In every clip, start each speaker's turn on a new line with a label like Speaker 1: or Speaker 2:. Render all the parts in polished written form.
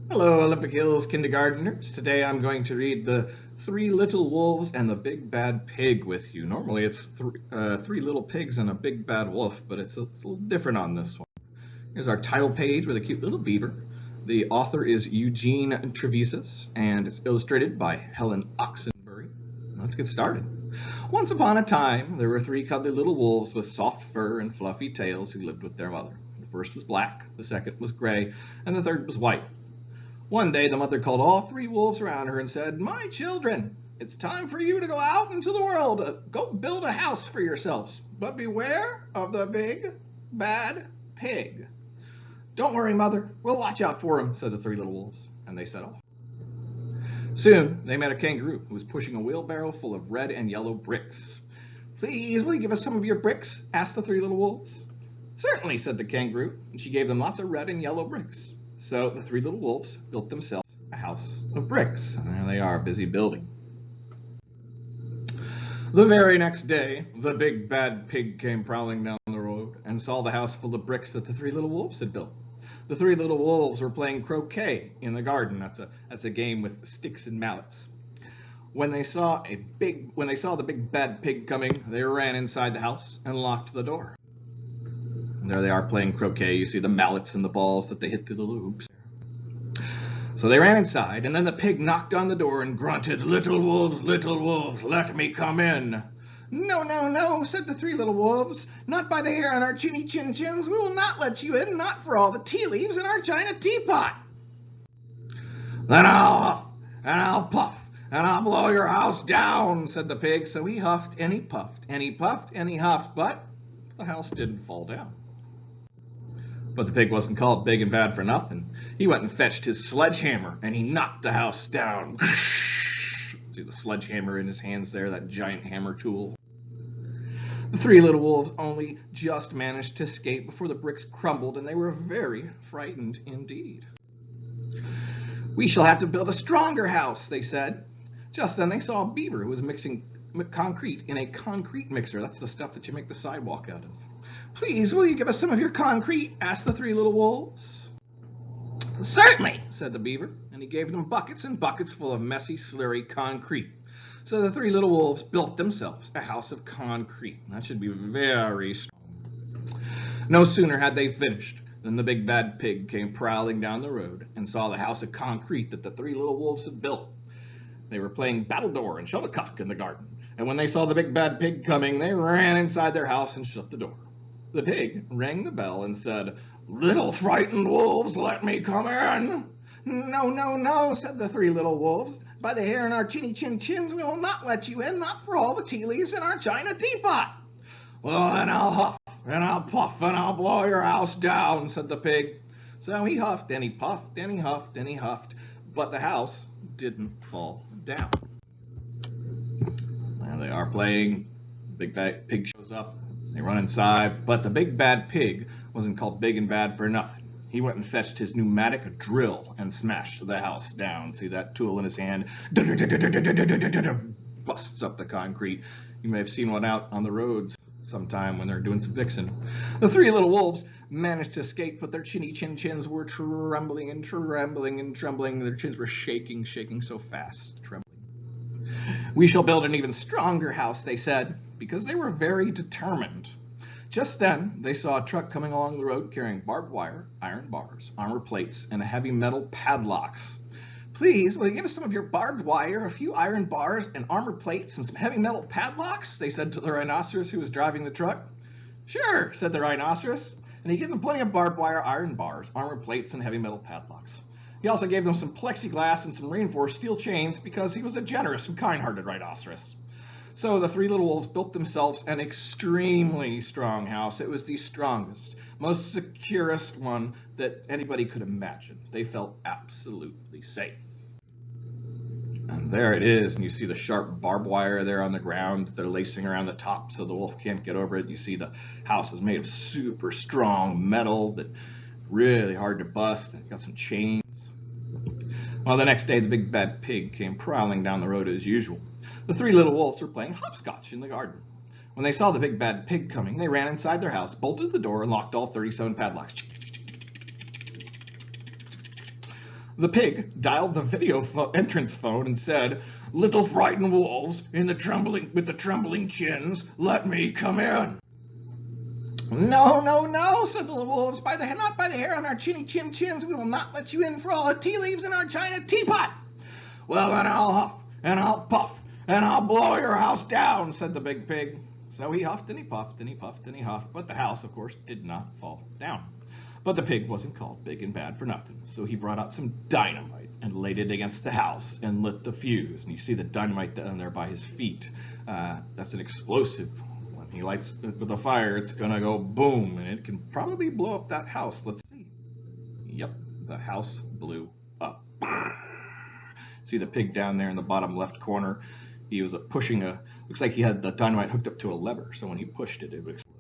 Speaker 1: Hello, Olympic Hills kindergarteners. Today I'm going to read The Three Little Wolves and the Big Bad Pig with you. Normally it's three little pigs and a big bad wolf, but it's a little different on this one. Here's our title page with a cute little beaver. The author is Eugene Trivizas, and it's illustrated by Helen Oxenbury. Let's get started. Once upon a time, there were three cuddly little wolves with soft fur and fluffy tails who lived with their mother. The first was black, the second was gray, and the third was white. One day the mother called all three wolves around her and said, "My children, it's time for you to go out into the world. Go build a house for yourselves, but beware of the big, bad pig." "Don't worry, Mother. We'll watch out for him," said the three little wolves, and they set off. Soon they met a kangaroo who was pushing a wheelbarrow full of red and yellow bricks. "Please, will you give us some of your bricks?" asked the three little wolves. "Certainly," said the kangaroo, and she gave them lots of red and yellow bricks. So the three little wolves built themselves a house of bricks, and there they are, busy building. The very next day, the big bad pig came prowling down the road and saw the house full of bricks that the three little wolves had built. The three little wolves were playing croquet in the garden. That's a game with sticks and mallets. When they saw the big bad pig coming, they ran inside the house and locked the door. And there they are playing croquet. You see the mallets and the balls that they hit through the loops. So they ran inside, and then the pig knocked on the door and grunted, little wolves, let me come in." "No, no, no," said the three little wolves. "Not by the hair on our chinny chin chins. We will not let you in, not for all the tea leaves in our china teapot." "Then I'll huff, and I'll puff, and I'll blow your house down," said the pig. So he huffed, and he puffed, and he puffed, and he huffed, but the house didn't fall down. But the pig wasn't called big and bad for nothing. He went and fetched his sledgehammer, and he knocked the house down. See the sledgehammer in his hands there, that giant hammer tool. The three little wolves only just managed to escape before the bricks crumbled, and they were very frightened indeed. "We shall have to build a stronger house," they said. Just then they saw a beaver who was mixing concrete in a concrete mixer. That's the stuff that you make the sidewalk out of. "Please, will you give us some of your concrete?" asked the three little wolves. "Certainly," said the beaver, and he gave them buckets and buckets full of messy, slurry concrete. So the three little wolves built themselves a house of concrete. That should be very strong. No sooner had they finished than the big bad pig came prowling down the road and saw the house of concrete that the three little wolves had built. They were playing battledore and shuttlecock in the garden, and when they saw the big bad pig coming, they ran inside their house and shut the door. The pig rang the bell and said, "Little frightened wolves, let me come in." "No, no, no," said the three little wolves. "By the hair in our chinny chin chins, we will not let you in, not for all the tea leaves in our china teapot." "Well, then I'll huff, and I'll puff, and I'll blow your house down," said the pig. So he huffed, and he puffed, and he huffed, and he huffed, but the house didn't fall down. There they are playing. Big bad pig shows up. They run inside, but the big bad pig wasn't called big and bad for nothing. He went and fetched his pneumatic drill and smashed the house down. See that tool in his hand? Busts up the concrete. You may have seen one out on the roads sometime when they're doing some fixing. The three little wolves managed to escape, but their chinny chin chins were trembling and trembling and trembling. Their chins were shaking so fast, trembling. "We shall build an even stronger house," they said, because they were very determined. Just then, they saw a truck coming along the road carrying barbed wire, iron bars, armor plates, and heavy metal padlocks. "Please, will you give us some of your barbed wire, a few iron bars, and armor plates, and some heavy metal padlocks?" they said to the rhinoceros who was driving the truck. "Sure," said the rhinoceros, and he gave them plenty of barbed wire, iron bars, armor plates, and heavy metal padlocks. He also gave them some plexiglass and some reinforced steel chains because he was a generous and kind-hearted rhinoceros. So the three little wolves built themselves an extremely strong house. It was the strongest, most securest one that anybody could imagine. They felt absolutely safe. And there it is, and you see the sharp barbed wire there on the ground that they're lacing around the top so the wolf can't get over it. You see the house is made of super strong metal that really hard to bust. It's got some chains. Well, the next day the big bad pig came prowling down the road as usual. The three little wolves were playing hopscotch in the garden. When they saw the big bad pig coming, they ran inside their house, bolted the door, and locked all 37 padlocks. The pig dialed the video entrance phone and said, "Little frightened wolves with the trembling chins, let me come in." "No, no, no," said the wolves, not by the hair on our chins, we will not let you in for all the tea leaves in our china teapot." "Well, then I'll huff, and I'll puff, and I'll blow your house down," said the big pig. So he huffed and he puffed and he puffed and he huffed, but the house, of course, did not fall down. But the pig wasn't called big and bad for nothing, so he brought out some dynamite and laid it against the house and lit the fuse. And you see the dynamite down there by his feet. That's an explosive. When he lights it with a fire, it's going to go boom, and it can probably blow up that house. Let's see. Yep, the house blew up. See the pig down there in the bottom left corner? He was looks like he had the dynamite hooked up to a lever, so when he pushed it, it would explode.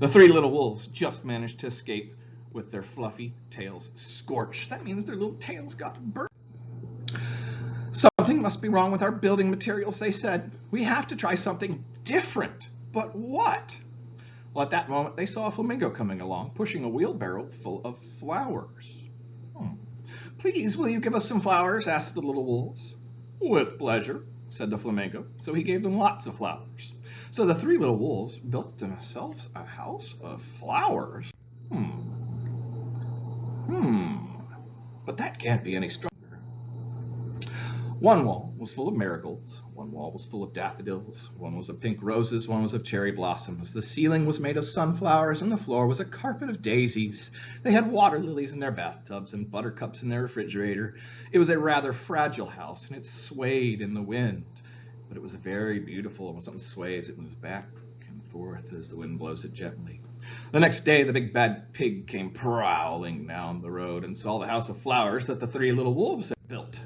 Speaker 1: The three little wolves just managed to escape with their fluffy tails scorched. That means their little tails got burnt. "Something must be wrong with our building materials," they said. "We have to try something different." But what? Well, at that moment, they saw a flamingo coming along, pushing a wheelbarrow full of flowers. "Please, will you give us some flowers?" asked the little wolves. "With pleasure," said the flamingo. So he gave them lots of flowers. So the three little wolves built themselves a house of flowers. But that can't be any stronger. One wall was full of marigolds, one wall was full of daffodils, one was of pink roses, one was of cherry blossoms. The ceiling was made of sunflowers, and the floor was a carpet of daisies. They had water lilies in their bathtubs and buttercups in their refrigerator. It was a rather fragile house, and it swayed in the wind. But it was very beautiful, and when something sways, it moves back and forth as the wind blows it gently. The next day, the big bad pig came prowling down the road and saw the house of flowers that the three little wolves had built.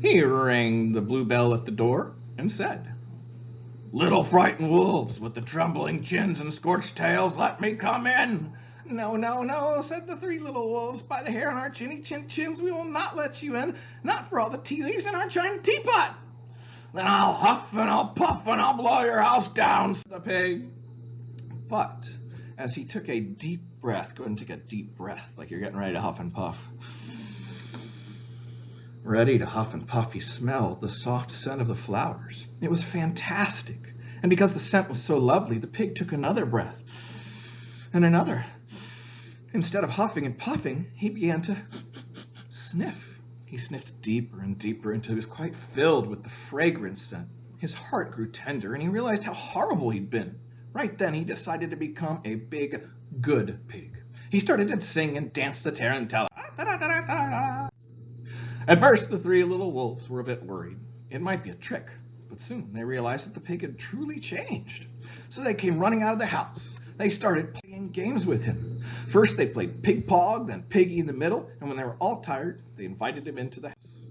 Speaker 1: He rang the blue bell at the door and said, "Little frightened wolves with the trembling chins and scorched tails, let me come in." "No, no, no," said the three little wolves, "by the hair on our chins, we will not let you in, not for all the tea leaves in our china teapot." "Then I'll huff and I'll puff and I'll blow your house down," said the pig. But as he took a deep breath, go ahead and take a deep breath like you're getting ready to huff and puff. Ready to huff and puff, he smelled the soft scent of the flowers. It was fantastic. And because the scent was so lovely, the pig took another breath and another. Instead of huffing and puffing, he began to sniff. He sniffed deeper and deeper until he was quite filled with the fragrance scent. His heart grew tender, and he realized how horrible he'd been. Right then, he decided to become a big, good pig. He started to sing and dance the tarantella. At first, the three little wolves were a bit worried. It might be a trick, but soon they realized that the pig had truly changed. So they came running out of the house. They started playing games with him. First, they played Pig Pog, then Piggy in the middle, and when they were all tired, they invited him into the house.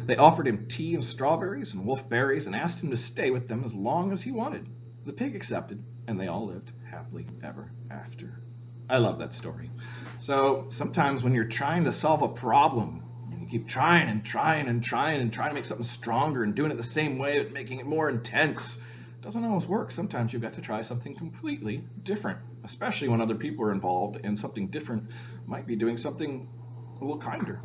Speaker 1: They offered him tea and strawberries and wolfberries and asked him to stay with them as long as he wanted. The pig accepted, and they all lived happily ever after. I love that story. So sometimes when you're trying to solve a problem, and you keep trying and trying and trying and trying to make something stronger and doing it the same way, but making it more intense, it doesn't always work. Sometimes you've got to try something completely different, especially when other people are involved, and something different might be doing something a little kinder.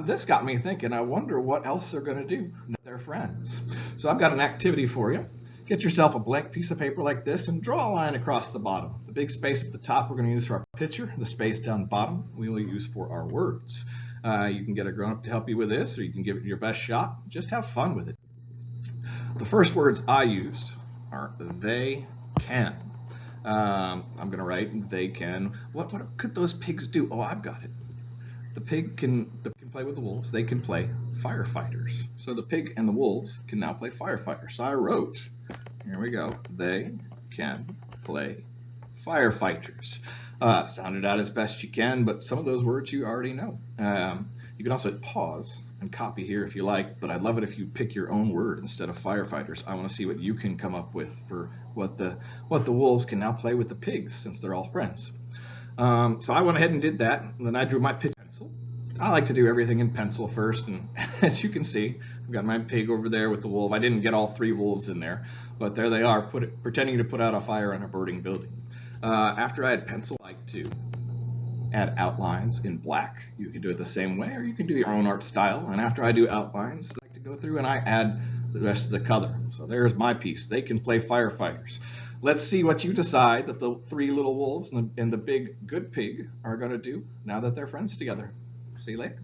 Speaker 1: This got me thinking, I wonder what else they're going to do with their friends. So I've got an activity for you. Get yourself a blank piece of paper like this and draw a line across the bottom. The big space at the top we're going to use for our picture. The space down the bottom we will use for our words. You can get a grown-up to help you with this, or you can give it your best shot. Just have fun with it. The first words I used are they can. I'm going to write they can. What could those pigs do? Oh, I've got it. The pig can play with the wolves. They can play firefighters. So the pig and the wolves can now play firefighters. So I wrote, here we go, they can play firefighters. Sound it out as best you can, but some of those words you already know. You can also pause and copy here if you like, but I'd love it if you pick your own word instead of firefighters. I want to see what you can come up with for what the wolves can now play with the pigs, since they're all friends. So I went ahead and did that, and then I drew my pencil. I like to do everything in pencil first, and as you can see, I've got my pig over there with the wolf. I didn't get all three wolves in there, but there they are, pretending to put out a fire on a burning building. After I had pencil, I like to add outlines in black. You can do it the same way, or you can do your own art style. And after I do outlines, I like to go through and I add the rest of the color. So there's my piece. They can play firefighters. Let's see what you decide that the three little wolves and the big good pig are going to do now that they're friends together. See you later.